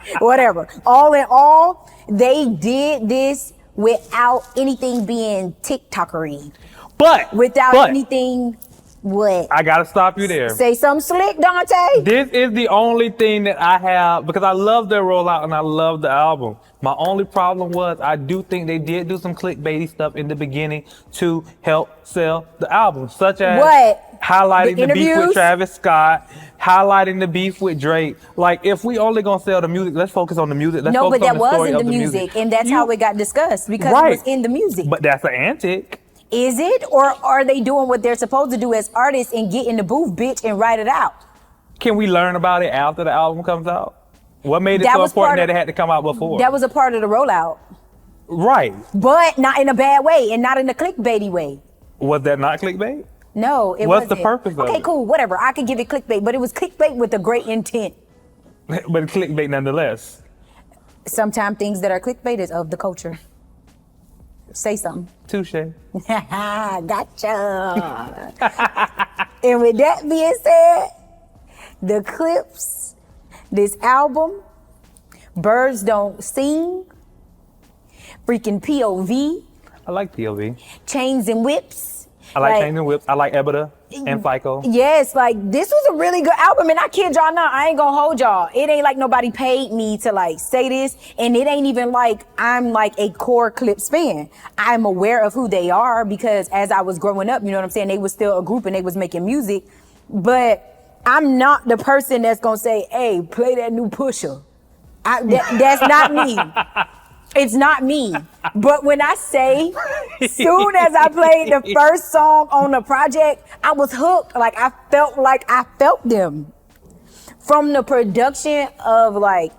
All in all, they did this without anything being TikTokery. But Without anything, what? I gotta stop you there. Say something slick, Dante. This is the only thing that I have, because I love their rollout and I love the album. My only problem was I do think they did do some clickbaity stuff in the beginning to help sell the album, such as What? highlighting the beef interviews? with Travis Scott, highlighting the beef with Drake. Like, if we only gonna sell the music, let's focus on the music. Let's No, focus but on that the story was in of the music, and that's You- how it got discussed because it Right. was in the music. But that's an antic. Is it, or are they doing what they're supposed to do as artists and get in the booth, bitch, and write it out? Can we learn about it after the album comes out? What made it That so was important part that of- it had to come out before? That was a part of the rollout, Right. but not in a bad way and not in a clickbaity way. Was that not clickbait? No, it What's the wasn't. purpose of Okay, it? cool, whatever. I could give it clickbait, but it was clickbait with a great intent. But it's clickbait nonetheless. Sometimes things that are clickbait is of the culture. Say something. Touche. Gotcha. And with that being said, the CLIPSE, this album, Birds Don't Sing, freaking POV, I like POV. Chains and Whips. I like Chains and Whips. I like Ebita and FICO. Yes, like this was a really good album, and I kid y'all not, I ain't gonna hold y'all. It ain't like nobody paid me to like say this, and it ain't even like I'm like a core CLIPSE fan. I'm aware of who they are because as I was growing up, you know what I'm saying, they was still a group and they was making music, but I'm not the person that's gonna say, hey, play that new Pusha. That's not me. It's not me. But when I say, soon as I played the first song on the project, I was hooked. Like I felt them. From the production of like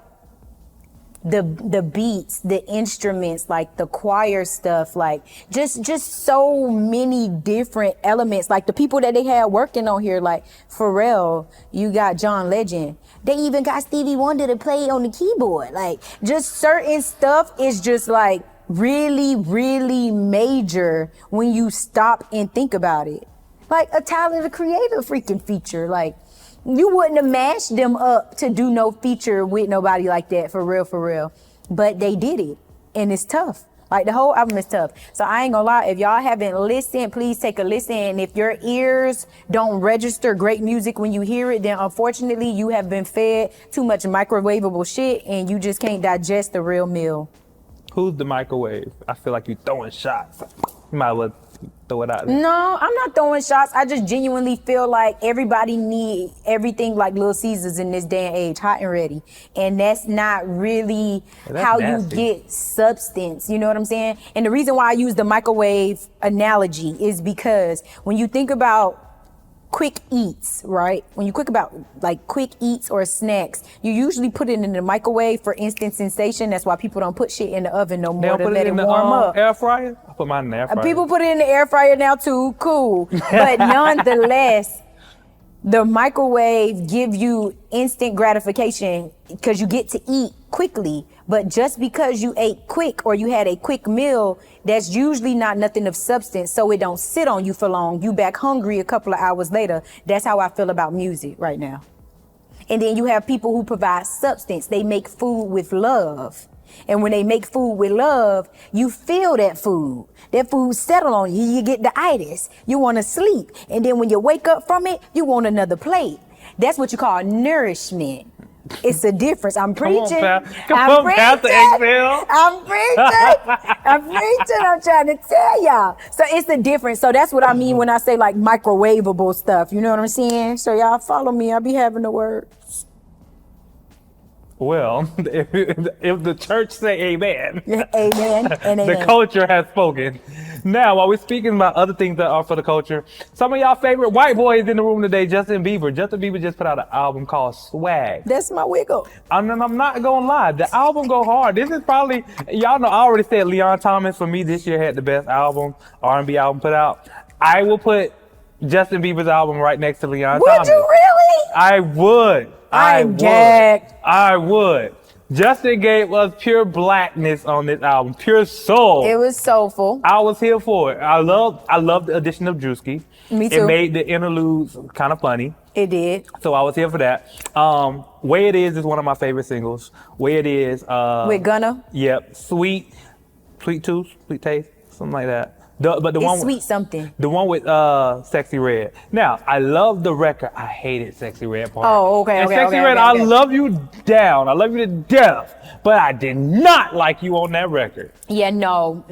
the beats, the instruments, like the choir stuff, like just so many different elements. Like the people that they had working on here, like Pharrell, you got John Legend. They even got Stevie Wonder to play on the keyboard. Like just certain stuff is just like really, really major when you stop and think about it. Like a Tyler the Creator freaking feature. Like you wouldn't have mashed them up to do no feature with nobody like that, for real. But they did it, and it's tough. Like the whole album is tough. So I ain't gonna lie, if y'all haven't listened, please take a listen. And if your ears don't register great music when you hear it, then unfortunately you have been fed too much microwavable shit and you just can't digest the real meal. Who's the microwave? I feel like you throwing shots. You might as well throw it out there. No, I'm not throwing shots. I just genuinely feel like everybody need everything like Little Caesars in this day and age, hot and ready. And that's not really That's how nasty. you get substance. You know what I'm saying? And the reason why I use the microwave analogy is because when you think about quick eats, right? When you think about like quick eats or snacks, you usually put it in the microwave for instant sensation. That's why people don't put shit in the oven no They more don't to put let it it in the warm up. air fryer? I put mine in the air fryer. People put it in the air fryer now too, cool. But nonetheless, the microwave give you instant gratification because you get to eat quickly. But just because you ate quick or you had a quick meal, that's usually not nothing of substance, so it don't sit on you for long. You back hungry a couple of hours later. That's how I feel about music right now. And then you have people who provide substance. They make food with love. And when they make food with love, you feel that food. That food settle on you. You get the itis. You want to sleep. And then when you wake up from it, you want another plate. That's what you call nourishment. It's a difference. I'm preaching. Come on, Pastor Excel. I'm preaching. I'm trying to tell y'all. So it's a difference. So that's what I mean when I say like microwavable stuff. You know what I'm saying? So y'all follow me. I'll be having the words. Well, if the church say amen, Amen and amen. the culture has spoken. Now, while we're speaking about other things that are for the culture, some of y'all favorite white boys in the room today, Justin Bieber. Justin Bieber just put out an album called Swag. That's my wiggle. I'm not gonna lie, the album go hard. This is probably, y'all know, I already said Leon Thomas for me this year had the best album, R&B album put out. I will put Justin Bieber's album right next to Leon Would Thomas. you really? I would. I'm gagged. I would. Justin gave us pure blackness on this album, pure soul. It was soulful. I was here for it. I love the addition of Drewski. Me too. It made the interludes kind of funny. It did. So I was here for that. Way It Is one of my favorite singles. Way It Is. With Gunna? Yep. Sweet Tooth, Sweet Taste, something like that. But the It's one sweet something. The one with Sexy Red. Now, I love the record. I hated Sexy Red part. Oh, okay, and okay, Sexy okay, Red, okay, okay. I love you down. I love you to death. But I did not like you on that record. Yeah, no.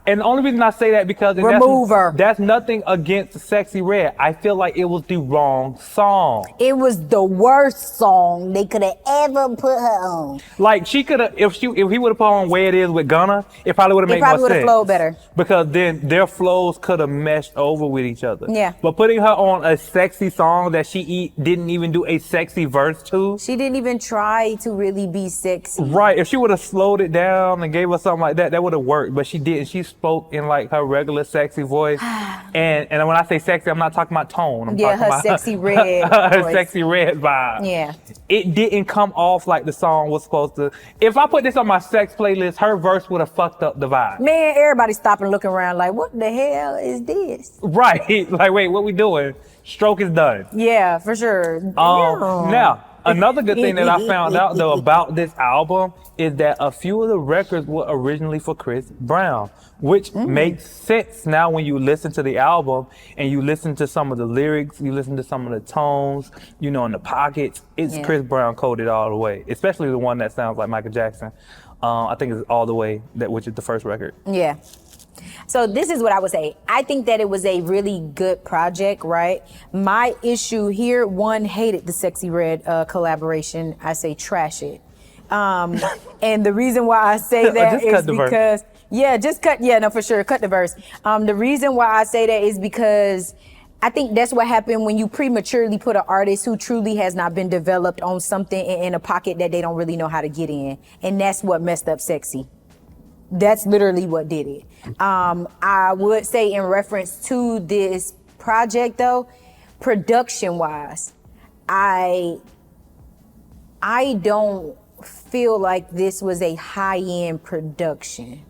And the only reason I say that because Remove her. That's nothing against Sexy Red. I feel like it was the wrong song. It was the worst song they could have ever put her on. Like she could have, if he would have put on Way It Is with Gunna, it probably would have made more sense. It probably would have flowed better. Because then their flows could have meshed over with each other. Yeah. But putting her on a sexy song that she didn't even do a sexy verse to. She didn't even try to really be sexy. Right. If she would have slowed it down and gave us something like that, that would have worked. But she didn't. She spoke in like her regular sexy voice. and when I say sexy, I'm not talking about tone. I'm talking her about sexy red her voice. sexy red vibe. Yeah. It didn't come off like the song was supposed to. If I put this on my sex playlist, her verse would have fucked up the vibe. Man, everybody stopping looking around like, what the hell is this? Right. Like, wait, what we doing? Stroke is done. Yeah, for sure. Now, another good thing that I found out though about this album is that a few of the records were originally for Chris Brown, which makes sense now when you listen to the album and you listen to some of the lyrics, you listen to some of the tones, you know, in the pockets. It's Chris Brown coded all the way, especially the one that sounds like Michael Jackson. I think it's All the Way, which is the first record. Yeah. So this is what I would say. I think that it was a really good project, right? My issue here, one, hated the Sexy Red collaboration. I say trash it. And the reason why I say that is because, for sure, cut the verse. The reason why I say that is because I think that's what happened when you prematurely put an artist who truly has not been developed on something in a pocket that they don't really know how to get in. And that's what messed up Sexy. That's literally what did it. I would say in reference to this project though, production wise, I don't feel like this was a high-end production,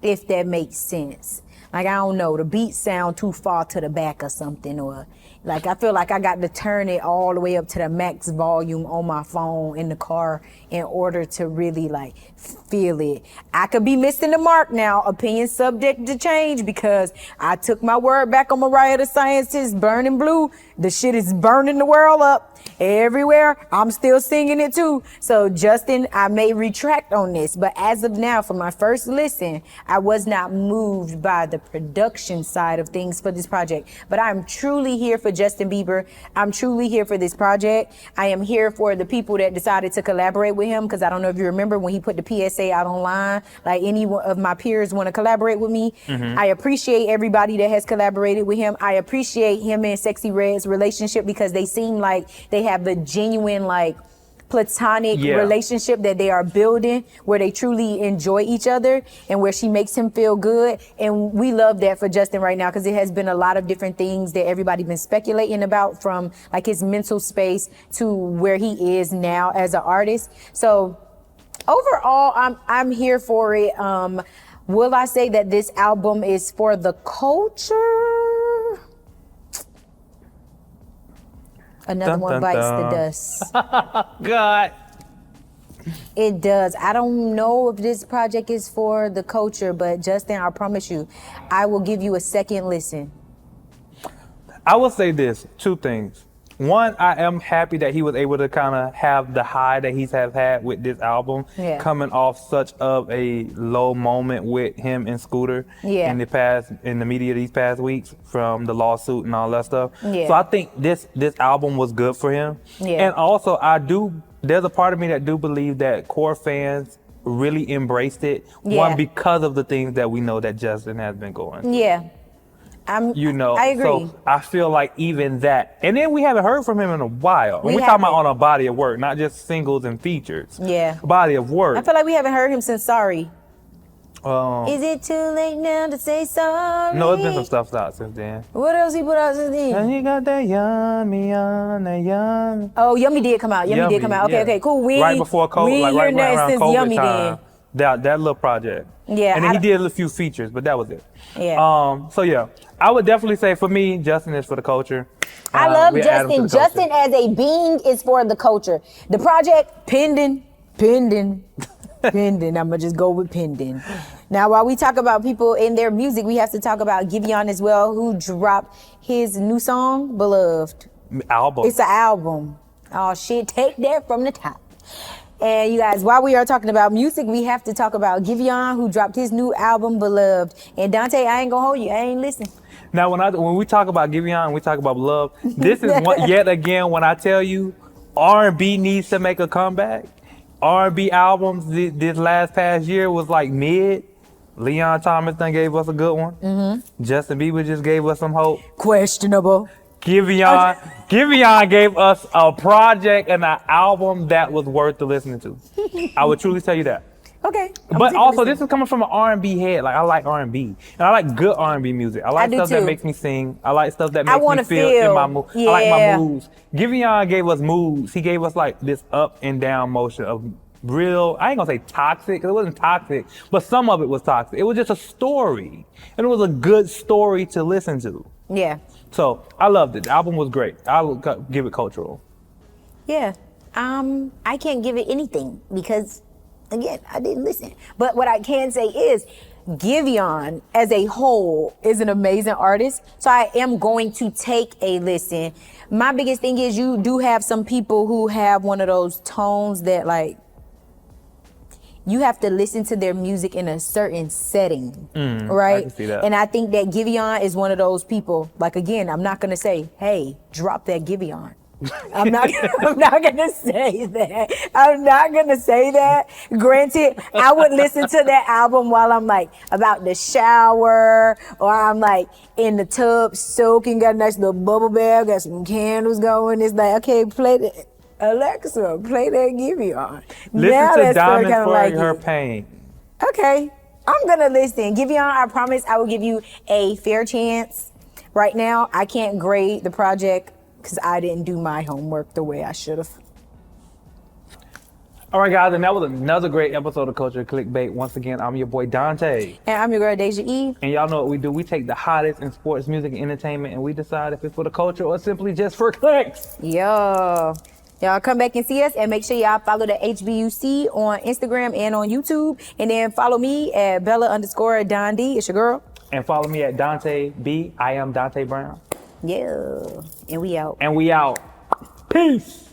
if that makes sense. Like, I don't know, the beats sound too far to the back or something, or like I feel like I got to turn it all the way up to the max volume on my phone in the car in order to really like feel it. I could be missing the mark now, opinion subject to change, because I took my word back on Mariah the Scientist, Burning Blue. The shit is burning the world up everywhere. I'm still singing it too. So Justin, I may retract on this, but as of now, for my first listen, I was not moved by the production side of things for this project. But I'm truly here for Justin Bieber. I'm truly here for this project. I am here for the people that decided to collaborate with him, because I don't know if you remember when he put the PSA out online, like any of my peers want to collaborate with me. I appreciate everybody that has collaborated with him. I appreciate him and Sexy Red's relationship, because they seem like they have the genuine, like, platonic relationship that they are building, where they truly enjoy each other and where she makes him feel good. And we love that for Justin right now, because it has been a lot of different things that everybody been speculating about, from like his mental space to where he is now as an artist. So overall, I'm here for it. Will I say that this album is for the culture? Another one bites the dust. God. It does. I don't know if this project is for the culture, but Justin, I promise you, I will give you a second listen. I will say this, two things. One, I am happy that he was able to kind of have the high that he's have had with this album, coming off such of a low moment with him and Scooter in the media these past weeks, from the lawsuit and all that stuff. So I think this album was good for him. And also there's a part of me that do believe that core fans really embraced it. One, because of the things that we know that Justin has been going through. I agree. So I feel like even that, and then we haven't heard from him in a while. We're talking about on a body of work, not just singles and features. Body of work. I feel like we haven't heard him since Sorry. Is it too late now to say sorry? No, it's been some stuff out since then. What else he put out since then? And you got that yummy on that yummy. Oh, Yummy did come out. Yummy did come out. Okay, yeah. okay, cool. We Right before COVID, like right around since COVID Yummy time. That little project. Yeah, and then he did a few features, but that was it. Yeah. So yeah, I would definitely say for me, Justin is for the culture. I love we add him to Justin. the culture. Justin as a being is for the culture. The project, pending. Pending. I'ma just go with pending. Now, while we talk about people in their music, we have to talk about Giveon as well, who dropped his new song, Beloved. Album. It's an album. Oh shit, take that from the top. And you guys, while we are talking about music, we have to talk about Giveon, who dropped his new album, Beloved. And Dante, I ain't gonna hold you. I ain't listening. Now, when we talk about Giveon, we talk about love. This is yet again when I tell you, R&B needs to make a comeback. R&B albums this past year was like mid. Leon Thomas done gave us a good one. Mm-hmm. Justin Bieber just gave us some hope. Questionable. Giveon gave us a project and an album that was worth to listening to. I would truly tell you that. Okay. But also, this is coming from an R&B head. Like, I like R&B. And I like good R&B music. I like stuff that makes me sing. I like stuff that makes me feel in my mood. Yeah. I like my moods. Giveon gave us moods. He gave us like this up and down motion of real, I ain't gonna say toxic, because it wasn't toxic, but some of it was toxic. It was just a story. And it was a good story to listen to. Yeah. So, I loved it. The album was great. I would give it cultural. Yeah. I can't give it anything because, again, I didn't listen. But what I can say is Giveon as a whole is an amazing artist. So I am going to take a listen. My biggest thing is you do have some people who have one of those tones that like, you have to listen to their music in a certain setting, right? I can see that. And I think that Giveon is one of those people. Like, again, I'm not going to say, hey, drop that Giveon. I'm not gonna say that. I'm not gonna say that. Granted, I would listen to that album while I'm like about to shower or I'm like in the tub soaking, got a nice little bubble bath, got some candles going. It's like, okay, play the Alexa, play that Giveon. Listen to Diamonds for Her Pain. Okay, I'm gonna listen. Giveon, I promise I will give you a fair chance. Right now, I can't grade the project because I didn't do my homework the way I should have. All right, guys, and that was another great episode of Culture Clickbait. Once again, I'm your boy Dante. And I'm your girl Doechii. And y'all know what we do. We take the hottest in sports, music, and entertainment, and we decide if it's for the culture or simply just for clicks. Yo. Y'all come back and see us, and make sure y'all follow the HBUC on Instagram and on YouTube. And then follow me at Bella_Don D. It's your girl. And follow me at Dante B. I am Dante Brown. Yeah. And we out. And we out. Peace.